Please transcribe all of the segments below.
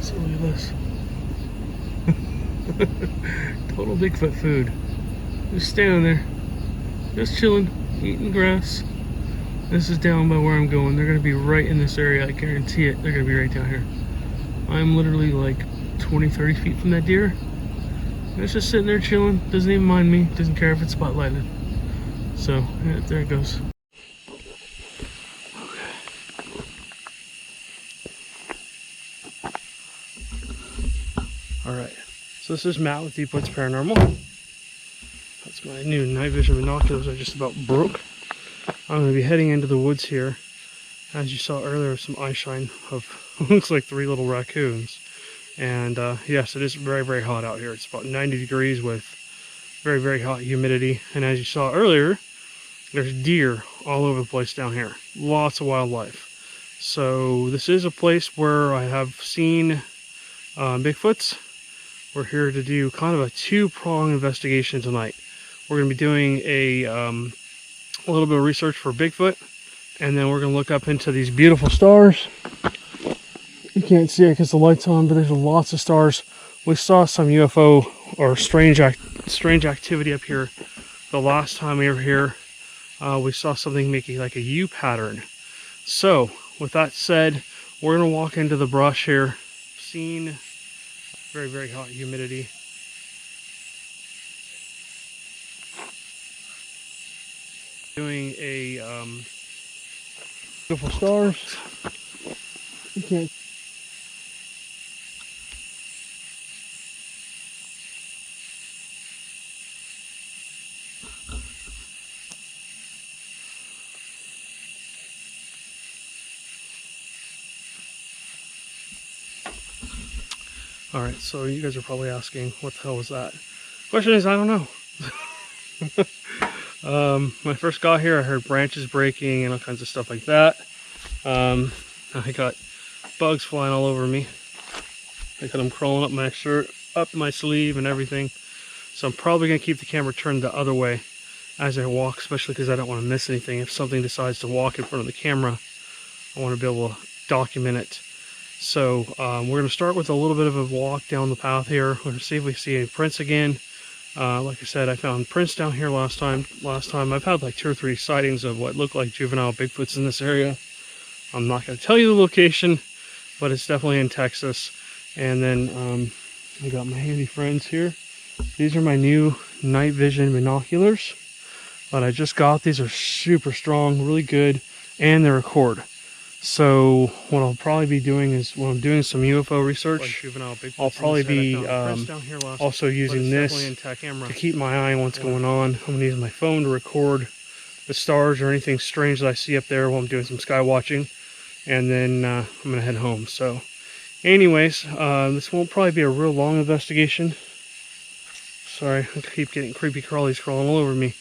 So look at this. Total Bigfoot food. Just standing there. Just chilling, eating grass. This is down by where I'm going. They're going to be right in this area. I guarantee it. They're going to be right down here. I'm literally like 20, 30 feet from that deer. And it's just sitting there chilling. Doesn't even mind me. Doesn't care if it's spotlighted. So, yeah, there it goes. Alright, so this is Matt with Deep Woods Paranormal. That's my new night vision binoculars I just about broke. I'm going to be heading into the woods here. As you saw earlier, some eye shine of looks like 3 little raccoons. And yes, it is very, very hot out here. It's about 90 degrees with very, very hot humidity. And as you saw earlier, there's deer all over the place down here. Lots of wildlife. So this is a place where I have seen Bigfoots. We're here to do kind of a 2-pronged investigation tonight. We're going to be doing a little bit of research for Bigfoot, and then we're going to look up into these beautiful stars. You can't see it because the light's on, but there's lots of stars. We saw some UFO or strange activity up here the last time we were here. We saw something making like a U pattern. So with that said, we're going to walk into the brush here. Seen very, very hot humidity. Doing a beautiful stars. You can't. Alright, so you guys are probably asking, what the hell was that? Question is, I don't know. When I first got here, I heard branches breaking and all kinds of stuff like that. I got bugs flying all over me. I got them crawling up my shirt, up my sleeve and everything. So I'm probably going to keep the camera turned the other way as I walk, especially because I don't want to miss anything. If something decides to walk in front of the camera, I want to be able to document it. So we're going to start with a little bit of a walk down the path here. We're going to see if we see any prints again. Like I said, I found prints down here last time. I've had like 2 or 3 sightings of what look like juvenile Bigfoots in this area. I'm not going to tell you the location, but it's definitely in Texas. And then I got my handy friends here. These are my new night vision binoculars that I just got. These are super strong, really good, and they record. So what I'll probably be doing is, when I'm doing some UFO research, I'll probably be also using this to keep my eye on what's going on. I'm going to use my phone to record the stars or anything strange that I see up there while I'm doing some sky watching. And then I'm going to head home. So anyways, this won't probably be a real long investigation. Sorry, I keep getting creepy crawlies crawling all over me.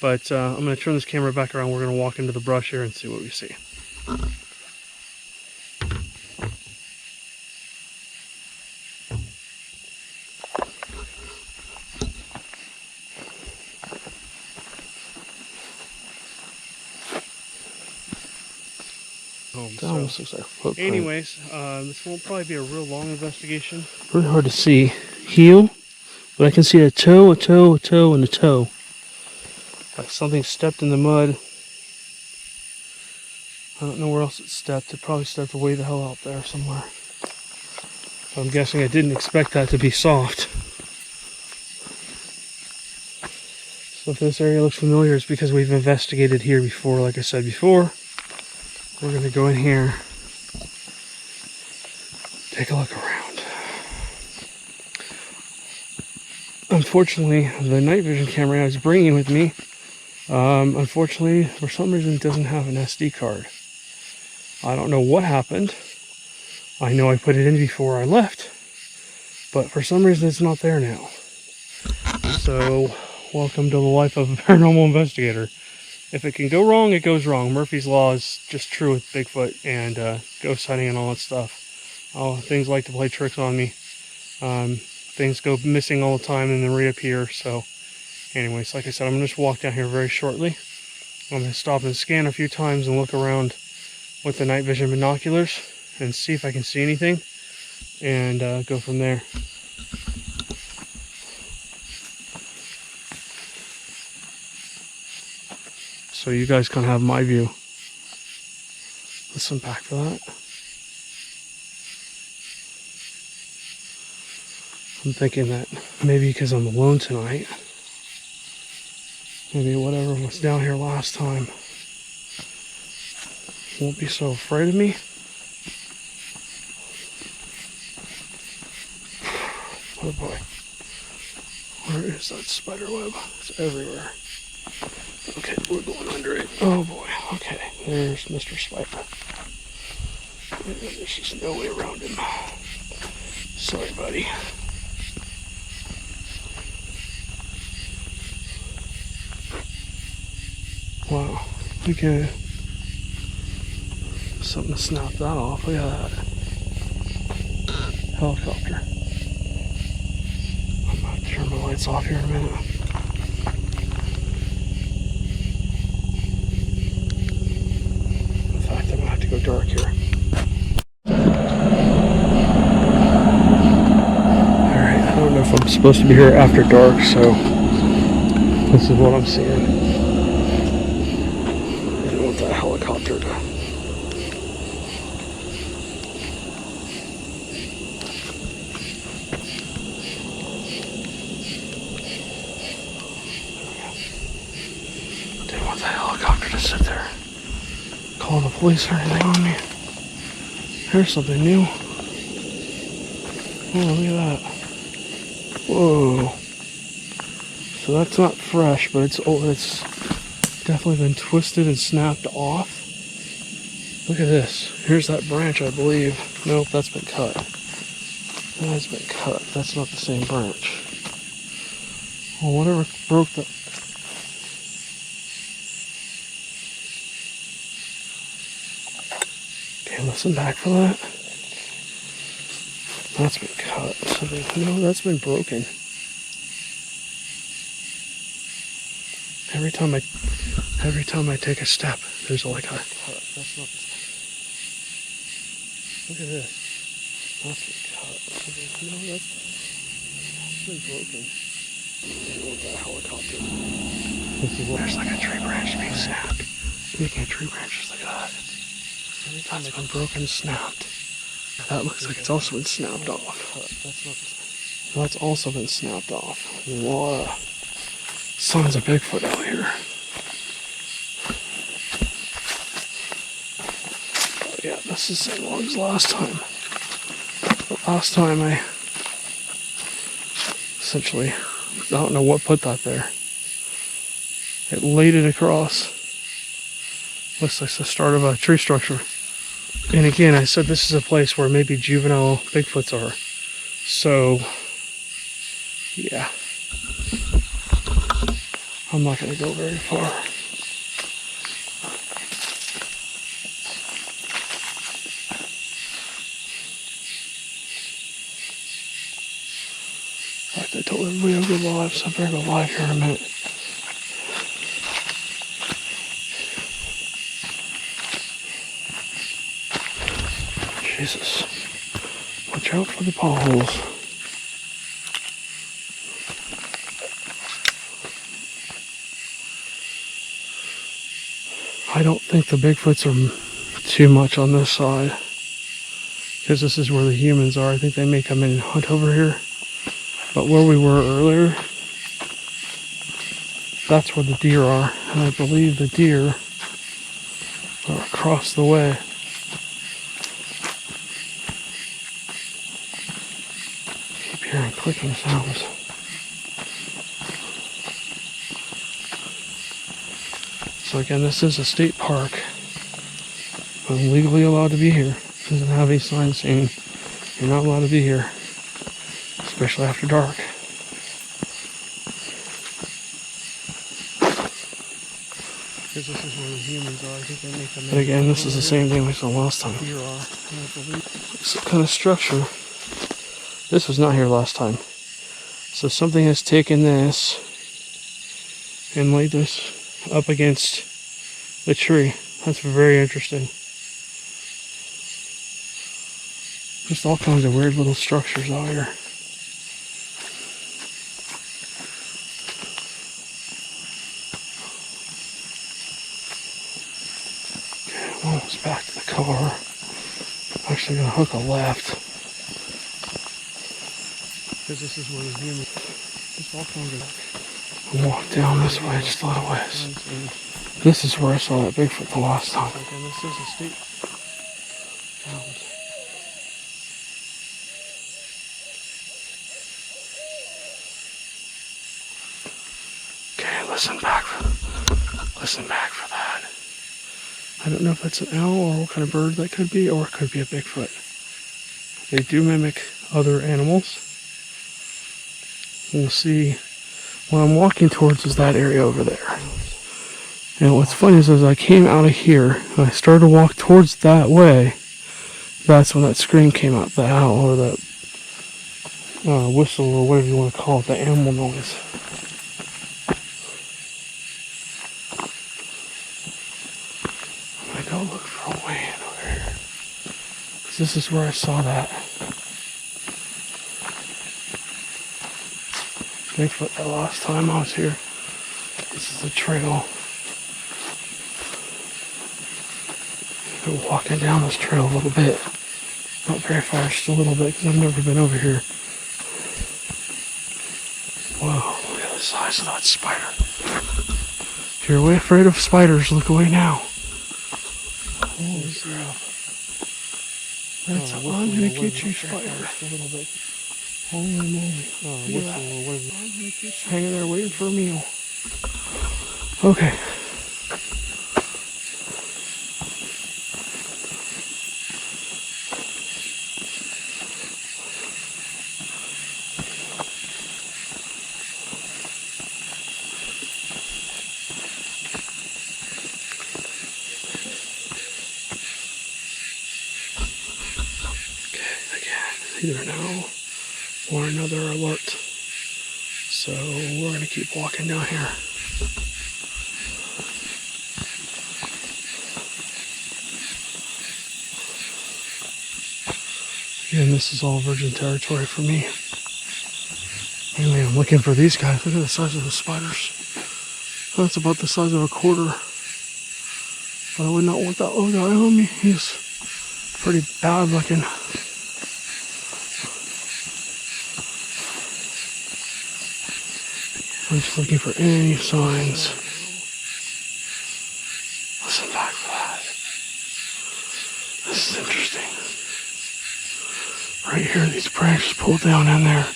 But I'm going to turn this camera back around. We're going to walk into the brush here and see what we see. So, anyways, this won't probably be a real long investigation. Really hard to see. Heel, but I can see a toe, and a toe. Like something stepped in the mud. I don't know where else it stepped. It probably stepped way the hell out there somewhere. So I'm guessing I didn't expect that to be soft. So if this area looks familiar, it's because we've investigated here before, like I said before. We're going to go in here, take a look around. Unfortunately, the night vision camera I was bringing with me, unfortunately, for some reason, it doesn't have an SD card. I don't know what happened. I know I put it in before I left, but for some reason, it's not there now. So, welcome to the life of a paranormal investigator. If it can go wrong, it goes wrong. Murphy's Law is just true with Bigfoot and ghost hunting and all that stuff. Things like to play tricks on me. Things go missing all the time and then reappear. So anyways, like I said, I'm going to just walk down here very shortly. I'm going to stop and scan a few times and look around with the night vision binoculars and see if I can see anything. and go from there. So you guys can have my view. Listen back for that. I'm thinking that maybe because I'm alone tonight, maybe whatever was down here last time won't be so afraid of me. Oh boy. Where is that spider web? It's everywhere. Okay, we're going under it. Oh boy. Okay, there's Mr. Spider. There's just no way around him. Sorry, buddy. Wow. We can... Something snapped that off. Look at that. Helicopter. I'm going to turn my lights off here in a minute. In fact, I'm going to have to go dark here. Alright, I don't know if I'm supposed to be here after dark, so this is what I'm seeing. I don't want that helicopter to... to sit there calling the police or anything on me. Here's something new. Oh, look at that. Whoa. So that's not fresh, but it's definitely been twisted and snapped off. Look at this. Here's that branch, I believe. Nope, that's been cut. That has been cut. That's not the same branch. Well, whatever broke the... Okay, listen back for that. That's been cut. No, that's been broken. Every time I take a step, there's like a cut. That's not the... Look at this. That's been cut. No, that's been broken. Look at that helicopter. There's like a tree branch being snapped. Speaking of tree branches, look at that. Every time it's been broken, snapped. That looks like it's also been snapped off. That's also been snapped off. A lot of sons of Bigfoot out here. Oh yeah, this is the same one as last time. But last time I essentially, I don't know what put that there. It laid it across. Looks like the start of a tree structure. And again, I said this is a place where maybe juvenile Bigfoots are. So, yeah. I'm not going to go very far. In fact, I told everybody I'll go live, so I better go live here in a minute. Jesus. Watch out for the potholes. I don't think the Bigfoots are too much on this side, because this is where the humans are. I think they may come in and hunt over here. But where we were earlier, that's where the deer are. And I believe the deer are across the way. Hearing clicking sounds. So again, this is a state park. I'm legally allowed to be here. It doesn't have any signs saying you're not allowed to be here, especially after dark. Because this is where the humans are. I think they make them. But again, this is the same thing we saw last time. It's a kind of structure. This was not here last time. So something has taken this and laid this up against the tree. That's very interesting. Just all kinds of weird little structures out here. Okay, I'm almost back to the car. I'm actually gonna hook a left. Because this is where the human. Just all kinds of. I'll walk down this way just a little ways. This is where I saw that Bigfoot the last time. And this is a steep mountain. Okay, listen back for that. I don't know if that's an owl or what kind of bird that could be, or it could be a Bigfoot. They do mimic other animals. We'll see. What I'm walking towards is that area over there. And what's funny is as I came out of here, and I started to walk towards that way, that's when that scream came out, the owl, or the whistle, or whatever you want to call it, the animal noise. I'm going to go look for a way in over here. Because this is where I saw that Bigfoot the last time I was here. This is a trail. I'm walking down this trail a little bit. Not very far, just a little bit, because I've never been over here. Whoa, look at the size of that spider. If you're way afraid of spiders, look away now. Holy crap. That's I'm gonna get you, spider. A little bit. Holy moly. Look at that. Hanging there waiting for a meal. Okay. Either now or another alert. So we're going to keep walking down here. Again, this is all virgin territory for me. Anyway, I'm looking for these guys. Look at the size of the spiders. That's about the size of a quarter. But I would not want that little guy on me. He's pretty bad looking. I'm just looking for any signs. Listen back for that. This is interesting. Right here, these branches pull down in there.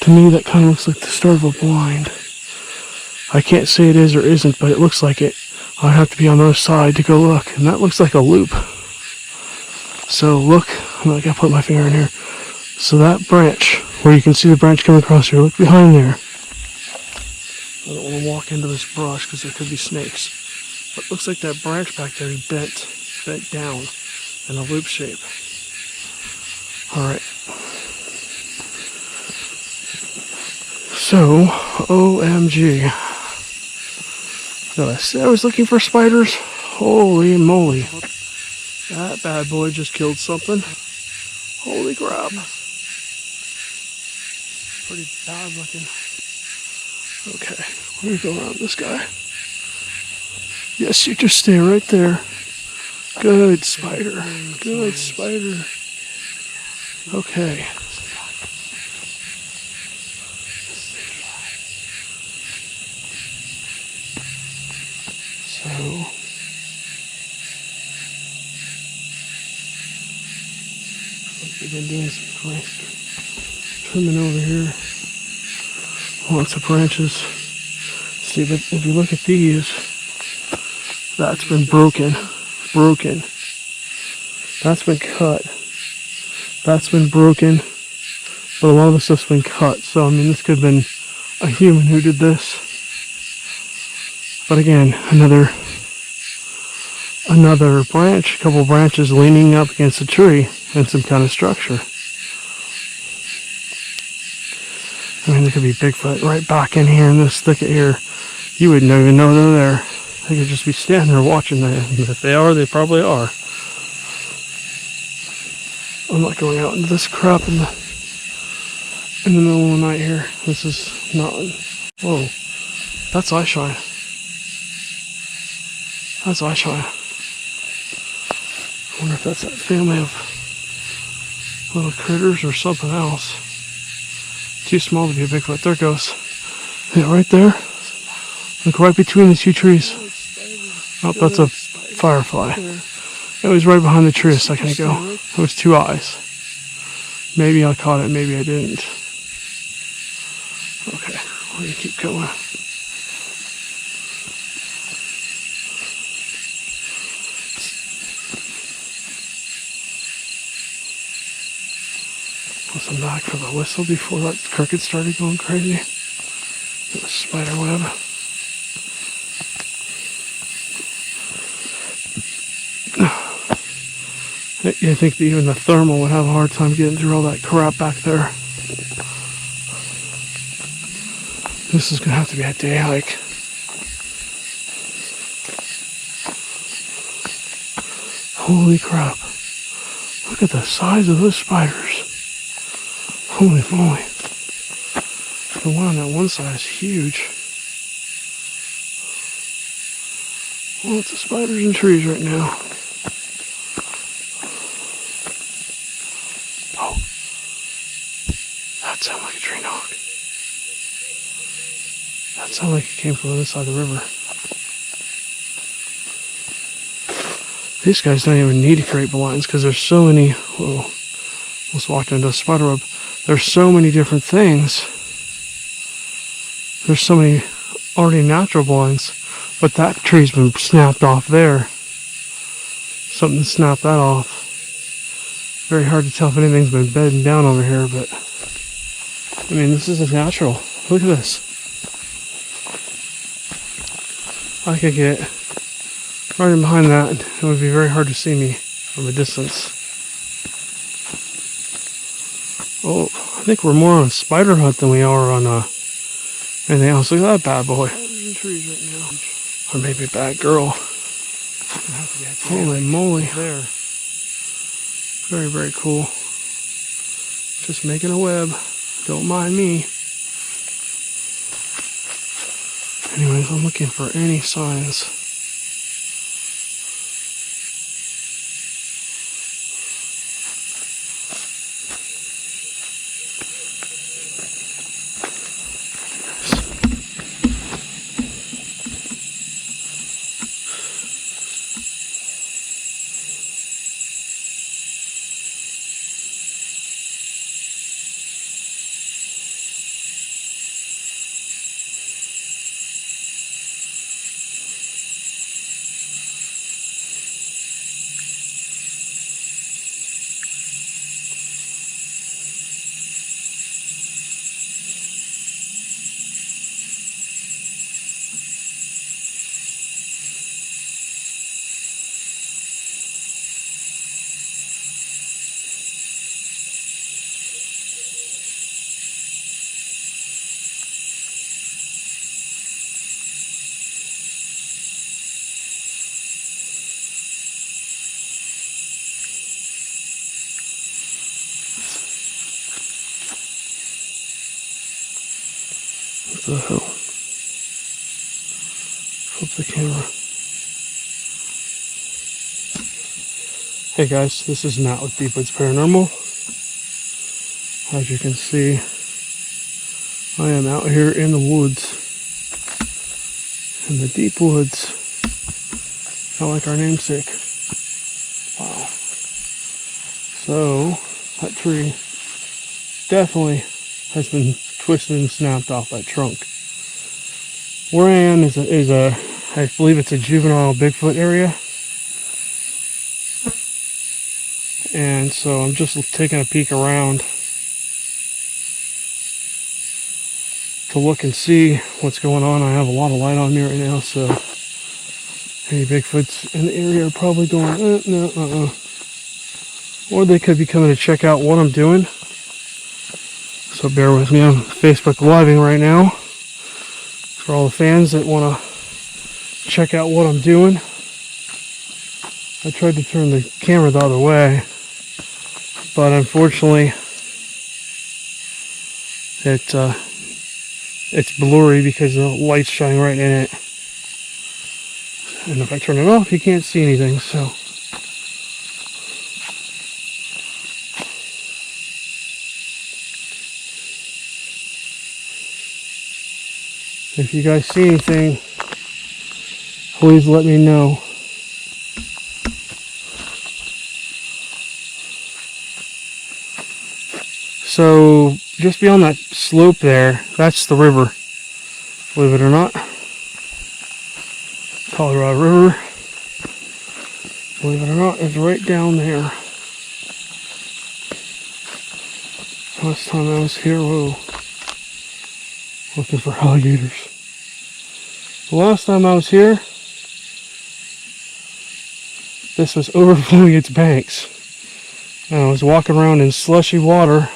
To me, that kind of looks like the start of a blind. I can't say it is or isn't, but it looks like it. I'd have to be on the other side to go look, and that looks like a loop. So look, I'm not gonna put my finger in here. So that branch, where you can see the branch coming across here, look behind there. I don't want to walk into this brush because there could be snakes. But it looks like that branch back there is bent down in a loop shape. Alright. So, OMG. Did I say I was looking for spiders? Holy moly. That bad boy just killed something. Holy crap. Pretty bad looking. Okay, let me go around this guy. Yes, you just stay right there. Good spider. Good spider. Okay. So, we've been doing some trimming over here. Lots of branches. See, but if you look at these, that's been broken. That's been cut. That's been broken. But a lot of the stuff's been cut. So, I mean, this could have been a human who did this. But again, another branch, a couple branches leaning up against a tree and some kind of structure. I mean, there could be Bigfoot right back in here in this thicket here. You wouldn't even know they're there. They could just be standing there watching them. If they are, they probably are. I'm not going out into this crap in the middle of the night here. This is not. Whoa, that's eye shine. That's eye shine. I wonder if that's that family of little critters or something else. Too small to be a Bigfoot. There it goes. Yeah, right there. Look, right between the two trees. Oh, that's a firefly. It was right behind the tree a second ago. It was two eyes. Maybe I caught it, maybe I didn't. Okay, we're gonna keep going. Listen back for the whistle before that cricket started going crazy. It was spider web. I think that even the thermal would have a hard time getting through all that crap back there. This is gonna have to be a day hike. Holy crap. Look at the size of those spiders. Holy moly. The one on that one side is huge. Lots of spiders and trees right now. Oh. That sounded like a tree knock. That sounded like it came from the other side of the river. These guys don't even need to create blinds because there's so many. Whoa. Almost walked into a spider web. There's so many different things. There's so many already natural blinds. But that tree's been snapped off there. Something snapped that off. Very hard to tell if anything's been bedding down over here, but I mean, this is a natural. Look at this. I could get right in behind that. It would be very hard to see me from a distance. Oh, I think we're more on a spider hunt than we are on anything else. Look at that bad boy. Trees right now. Or maybe a bad girl. Holy moly. There. Very, very cool. Just making a web. Don't mind me. Anyways, I'm looking for any signs. What the hell? Flip the camera. Hey guys, this is Matt with Deep Woods Paranormal. As you can see, I am out here in the woods. In the deep woods. Kind of like our namesake. Wow. So, that tree definitely has been twisted and snapped off that trunk. Where I am is a I believe it's a juvenile Bigfoot area. And so I'm just taking a peek around to look and see what's going on. I have a lot of light on me right now, so any Bigfoots in the area are probably going, no. Or they could be coming to check out what I'm doing. So bear with me, I'm Facebook Living right now. For all the fans that want to check out what I'm doing. I tried to turn the camera the other way, but unfortunately it's blurry because the light's shining right in it. And if I turn it off, you can't see anything, so. If you guys see anything, please let me know. So, just beyond that slope there, that's the river. Believe it or not. Colorado River. Believe it or not, is right down there. Last time I was here, whoa. Looking for alligators. The last time I was here, this was overflowing its banks. And I was walking around in slushy water,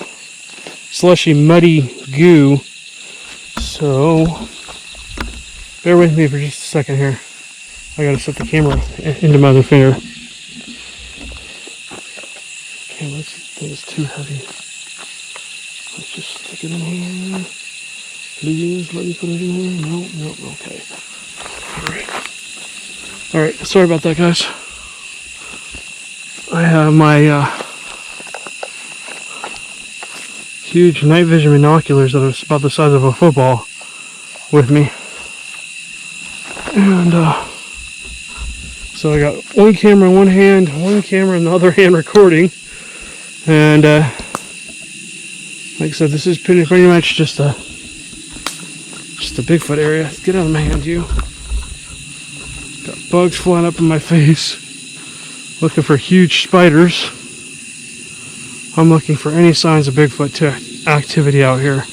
slushy muddy goo. So, bear with me for just a second here. I gotta set the camera into my other finger. Okay, this thing is too heavy. Let's just stick it in here. Please let me put it in here. No, okay. Alright, sorry about that, guys. I have my huge night vision binoculars that are about the size of a football with me. And so I got one camera in one hand, one camera in the other hand recording. And like I said, this is pretty much just a Bigfoot area. Get out of my hand, you. Got bugs flying up in my face. Looking for huge spiders. I'm looking for any signs of Bigfoot activity out here.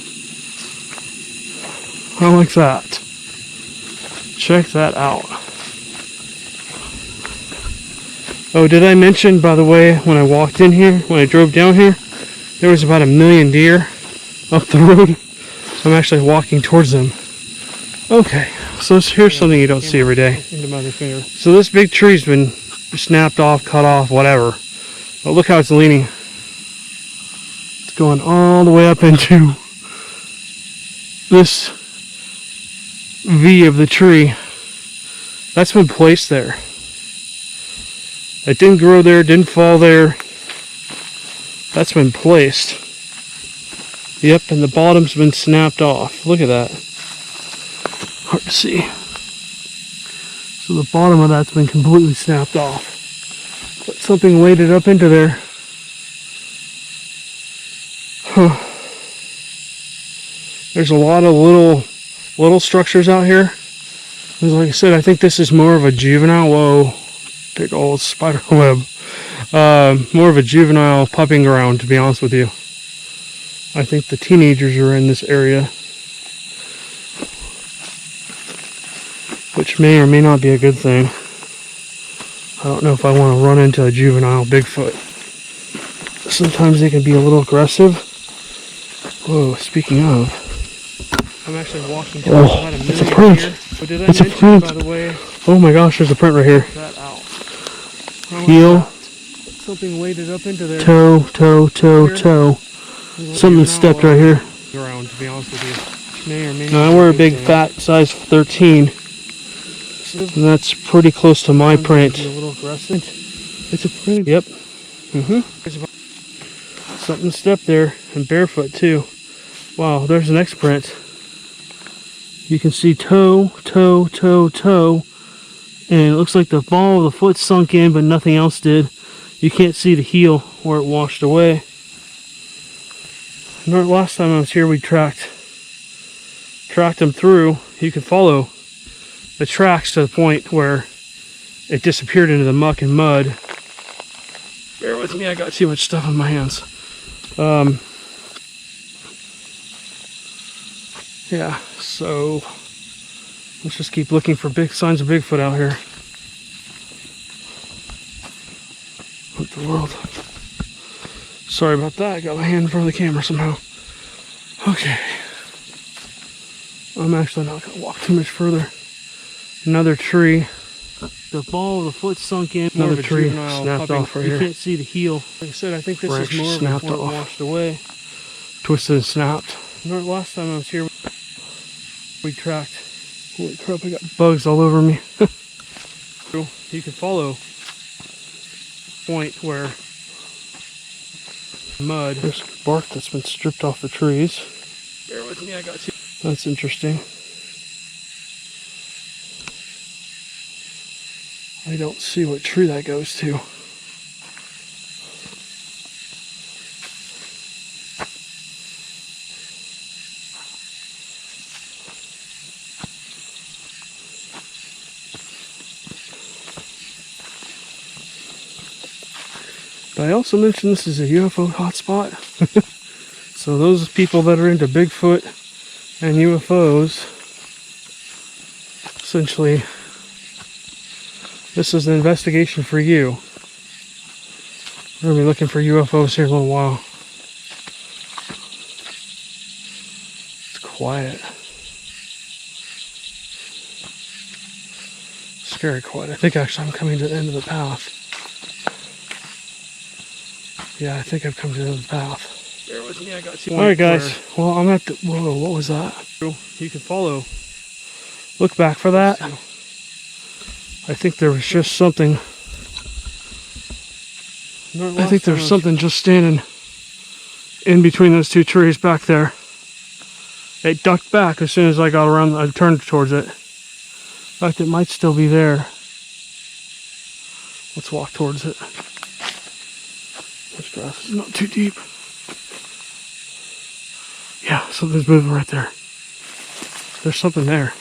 I like that. Check that out. Oh, did I mention, by the way, when I walked in here, when I drove down here, there was about 1 million deer up the road. I'm actually walking towards them. Okay, so here's something you don't see every day. So this big tree's been snapped off, cut off, whatever. But look how it's leaning. It's going all the way up into this V of the tree. That's been placed there. It didn't grow there, didn't fall there. That's been placed. Yep, and the bottom's been snapped off. Look at that. Hard to see. So the bottom of that's been completely snapped off. But something laid it up into there. Huh. There's a lot of little structures out here. And like I said, I think this is more of a juvenile. Whoa, big old spider web. More of a juvenile pupping ground, to be honest with you. I think the teenagers are in this area, which may or may not be a good thing. I don't know if I want to run into a juvenile Bigfoot. Sometimes they can be a little aggressive. Whoa, speaking of, I'm actually walking towards about 1 million. It's a print. But did I It's a mention, print. by the way, Oh my gosh, there's a print right here. that out. Heel, Something laid it up into there. toe. Something stepped right here. Ground, to be honest with you. Which may or may Now I not wear a be big good thing. fat size 13, and that's pretty close to my print. A little aggressive. It's a print. Yep. Something stepped there, and barefoot too. Wow, there's the next print. You can see toe, and it looks like the ball of the foot sunk in, but nothing else did. You can't see the heel where it washed away. And last time I was here, we tracked them through. You could follow the tracks to the point where it disappeared into the muck and mud. Bear with me, I got too much stuff on my hands. Yeah, so let's just keep looking for big signs of Bigfoot out here. What the world? Sorry about that, I got my hand in front of the camera somehow. Okay. I'm actually not going to walk too much further. Another tree. the ball of the foot sunk in. Another More of a tree juvenile snapped puppy. off right You here. can't see the heel. Like I said, I think this Branch is more of snapped one off. washed away. Twisted and snapped. Last time I was here, we tracked. Holy crap, I got bugs all over me. You can follow point where mud. There's bark that's been stripped off the trees. Bear with me, I got you. That's interesting. I don't see what tree that goes to. But I also mentioned this is a UFO hotspot. So those people that are into Bigfoot and UFOs, essentially, this is an investigation for you. We're going to be looking for UFOs here in a little while. It's quiet. Scary quiet. I think actually I'm coming to the end of the path. Yeah, I think I've come to the end of the path. Bear with me, I got you. Alright guys, well I'm at the, whoa, what was that? You can follow. Look back for that. I think there was just something. I think there's something just standing in between those two trees back there. It ducked back as soon as I got around, I turned towards it. In fact, it might still be there. Let's walk towards it. This grass is not too deep. Yeah, something's moving right there. There's something there.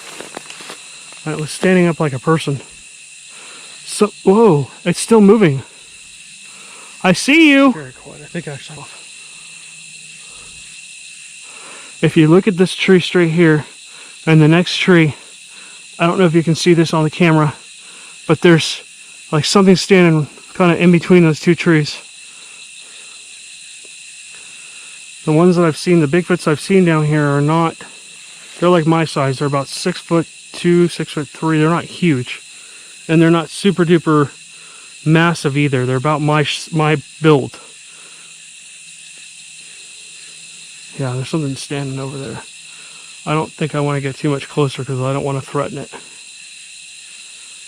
And it was standing up like a person. So, whoa, it's still moving. I see you. Very quiet. I think I saw. If you look at this tree straight here, and the next tree, I don't know if you can see this on the camera, but there's like something standing kind of in between those two trees. The ones that I've seen, the Bigfoots I've seen down here are not, they're like my size. They're about 6'2", 6'3". They're not huge. And they're not super duper massive either. They're about my build. Yeah, there's something standing over there. I don't think I want to get too much closer because I don't want to threaten it.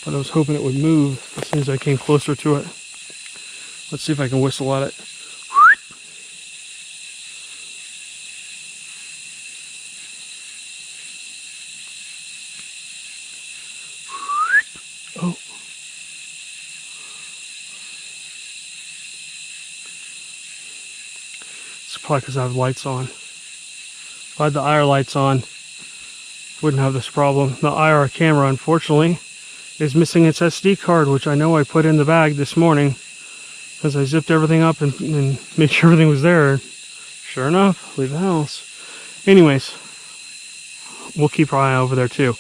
But I was hoping it would move as soon as I came closer to it. Let's see if I can whistle at it. Oh. It's probably because I have lights on. If I had the IR lights on, wouldn't have this problem. The IR camera, unfortunately, is missing its SD card, which I know I put in the bag this morning because I zipped everything up and made sure everything was there. Sure enough, leave the house. Anyways, we'll keep our eye over there too.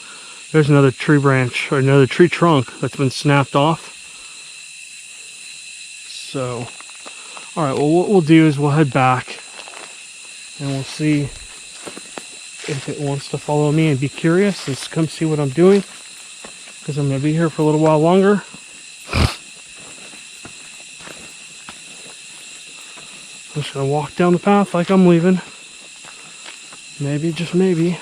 There's another tree branch, or another tree trunk that's been snapped off. So, alright, well what we'll do is we'll head back and we'll see if it wants to follow me and be curious and come see what I'm doing. Because I'm going to be here for a little while longer. I'm just going to walk down the path like I'm leaving. Maybe, just maybe,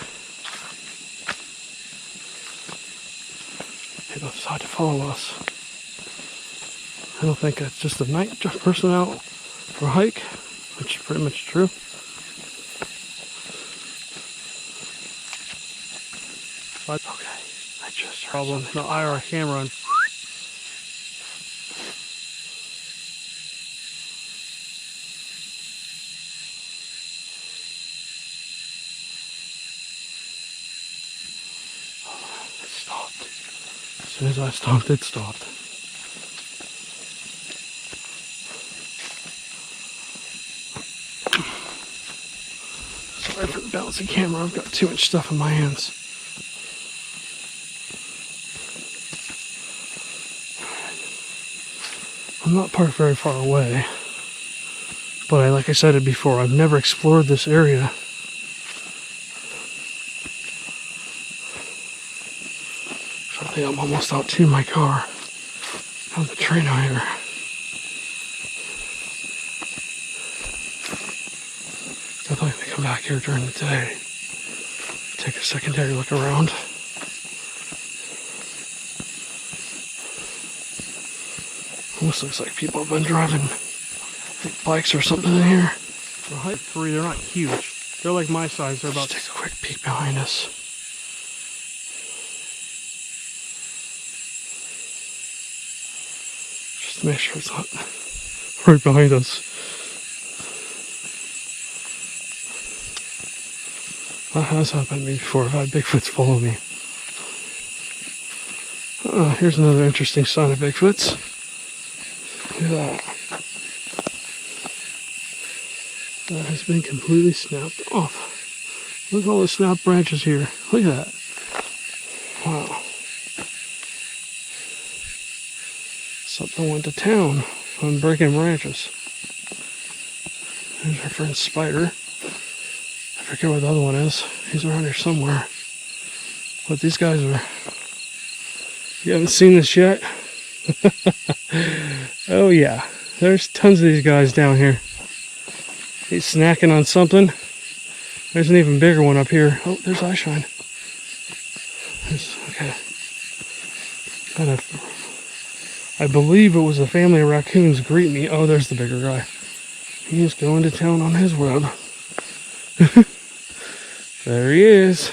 it'll decide to follow us. I don't think that's just a night person out for a hike, which is pretty much true. But, okay, I just heard problem. The IR camera on. It stopped. As soon as I stopped, it stopped. Sorry for the bouncing camera. I've got too much stuff in my hands. I'm not parked very far away, but like I said it before, I've never explored this area. So I think I'm almost out to my car. On the train out here. Definitely gonna come back here during the day. Take a secondary look around. Almost looks like people have been driving bikes or something in here. For height 3, they're not huge. They're like my size. They're about. Just take a quick peek behind us. Just to make sure it's not right behind us. That has happened to me before. I've had Bigfoots follow me. Here's another interesting sign of Bigfoots. Look at that. That has been completely snapped off. Look at all the snapped branches here. Look at that. Wow. Something went to town on breaking branches. There's our friend Spider. I forget what the other one is. He's around here somewhere. But these guys are... You haven't seen this yet? Oh yeah. There's tons of these guys down here. He's snacking on something. There's an even bigger one up here. Oh, there's eyeshine. Okay. I believe it was a family of raccoons greet me. Oh, there's the bigger guy. He's going to town on his web. There he is.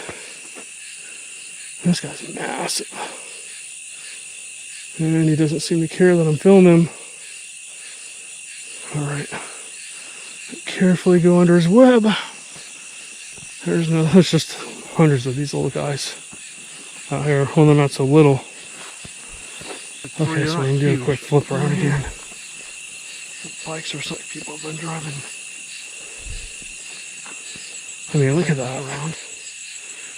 This guy's massive. And he doesn't seem to care that I'm filming him. Alright. Carefully go under his web. There's just hundreds of these little guys out here. Well, they're not so little. Okay, so I'm going to do a quick flip around again. Bikes are like people have been driving. I mean, look at that around.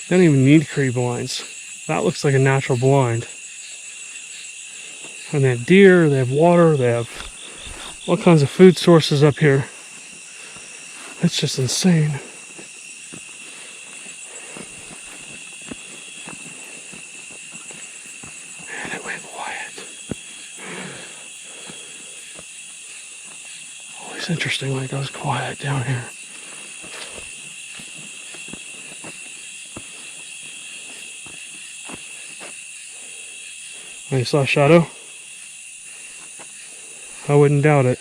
They don't even need tree blinds. That looks like a natural blind. And they have deer, they have water, they have all kinds of food sources up here. It's just insane. Man, it went quiet. Always interesting when it goes quiet down here. Oh, you saw a shadow? I wouldn't doubt it.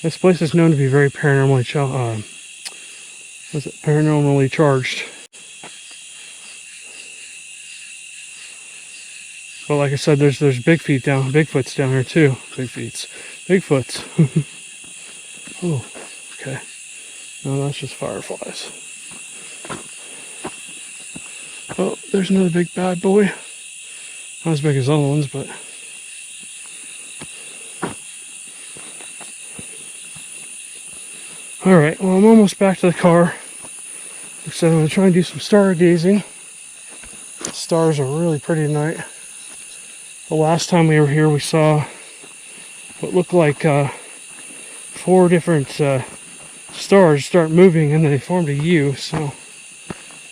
This place is known to be very paranormally charged. But like I said, there's Bigfoots down here too. Bigfoots. Oh, okay. No, that's just fireflies. Oh, there's another big bad boy. Not as big as other ones, but alright, well, I'm almost back to the car. So I'm going to try and do some stargazing. The stars are really pretty tonight. The last time we were here, we saw what looked like 4 different stars start moving, and then they formed a U. So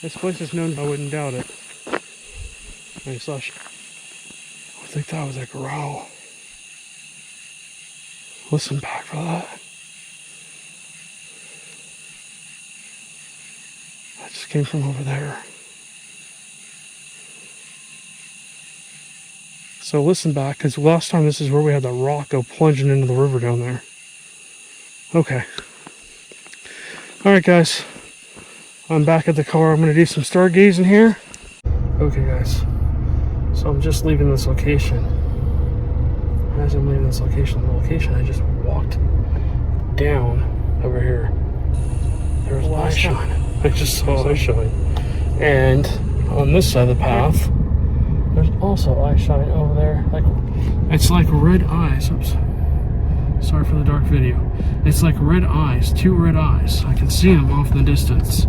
this place is known, I wouldn't doubt it. I think that was a growl. Listen back for that. That just came from over there. So listen back, because last time this is where we had the rock go plunging into the river down there. Okay. Alright guys. I'm back at the car. I'm going to do some stargazing here. Okay guys. So I'm just leaving this location. As I'm leaving this location, I just walked down over here. There's eyeshine. I just saw eyeshine. And on this side of the path, there's also eyeshine over there. It's like red eyes. Oops. Sorry for the dark video. It's like red eyes, 2 red eyes. I can see them off in the distance.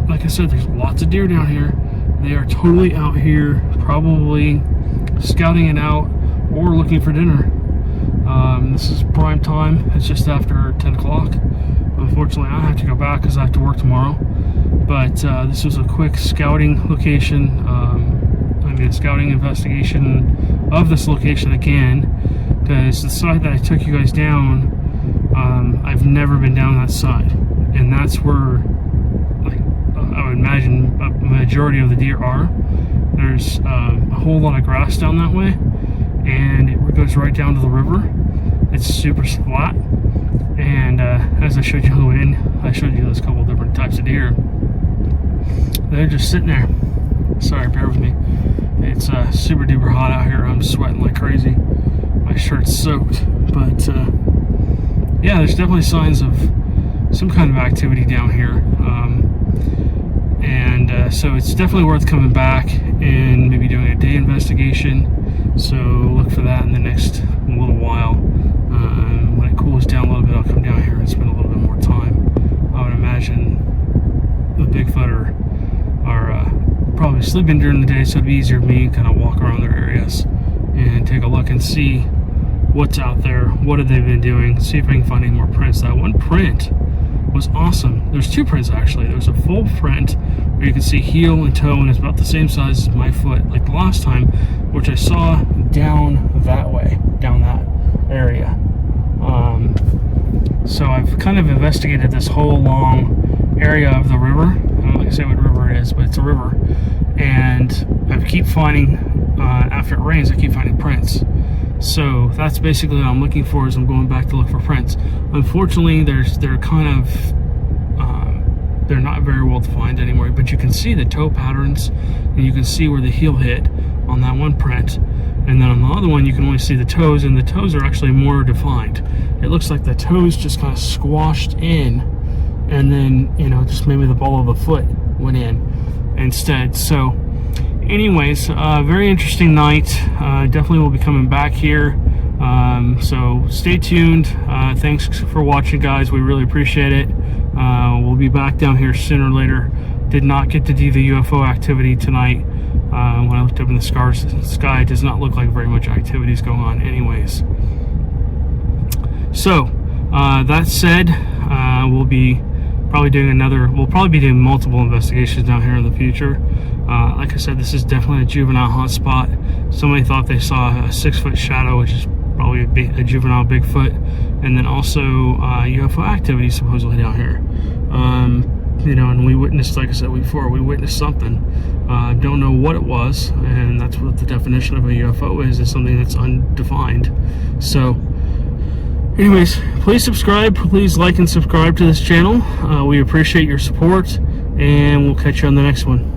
Like I said, there's lots of deer down here. They are totally out here, probably scouting it out or looking for dinner. This is prime time. It's just after 10 o'clock. Unfortunately, I have to go back because I have to work tomorrow. But this was a quick scouting location. I going to be a scouting investigation of this location again, because the side that I took you guys down, I've never been down that side, and that's where, like, I would imagine a majority of the deer are. There's a whole lot of grass down that way, and it goes right down to the river. It's super flat, and as I showed you on the way in, I showed you those couple different types of deer. They're just sitting there. Sorry, bear with me. It's super duper hot out here. I'm sweating like crazy. My shirt's soaked, but yeah, there's definitely signs of some kind of activity down here, and so it's definitely worth coming back and maybe doing a day investigation. So look for that in the next little while. When it cools down a little bit, I'll come down here and spend a little bit more time. I would imagine the Bigfoot are probably sleeping during the day, so it'd be easier for me to kind of walk around their areas and take a look and see what's out there, what have they been doing, see if I can find any more prints. That one print was awesome. There's two prints actually. There's a full print where you can see heel and toe, and it's about the same size as my foot, like the last time, which I saw down that way, down that area. So I've kind of investigated this whole long area of the river. I don't like to say what river it is, but it's a river. And I keep finding, after it rains, I keep finding prints. So that's basically what I'm looking for, is I'm going back to look for prints. Unfortunately, they're kind of, they're not very well defined anymore, but you can see the toe patterns, and you can see where the heel hit on that one print. And then on the other one, you can only see the toes, and the toes are actually more defined. It looks like the toes just kind of squashed in, and then, you know, just maybe the ball of the foot went in instead. So anyways, very interesting night. Definitely will be coming back here. So stay tuned. Thanks for watching, guys. We really appreciate it. We'll be back down here sooner or later. Did not get to do the UFO activity tonight. When I looked up in the sky, it does not look like very much activity is going on anyways. So that said, we'll be probably doing multiple investigations down here in the future. Like I said, this is definitely a juvenile hotspot. Somebody thought they saw a 6-foot shadow, which is probably a juvenile Bigfoot, and then also UFO activity supposedly down here. You know, and we witnessed, like I said before, we witnessed something. Don't know what it was, and that's what the definition of a UFO is something that's undefined. So anyways, please subscribe, please like and subscribe to this channel. We appreciate your support, and we'll catch you on the next one.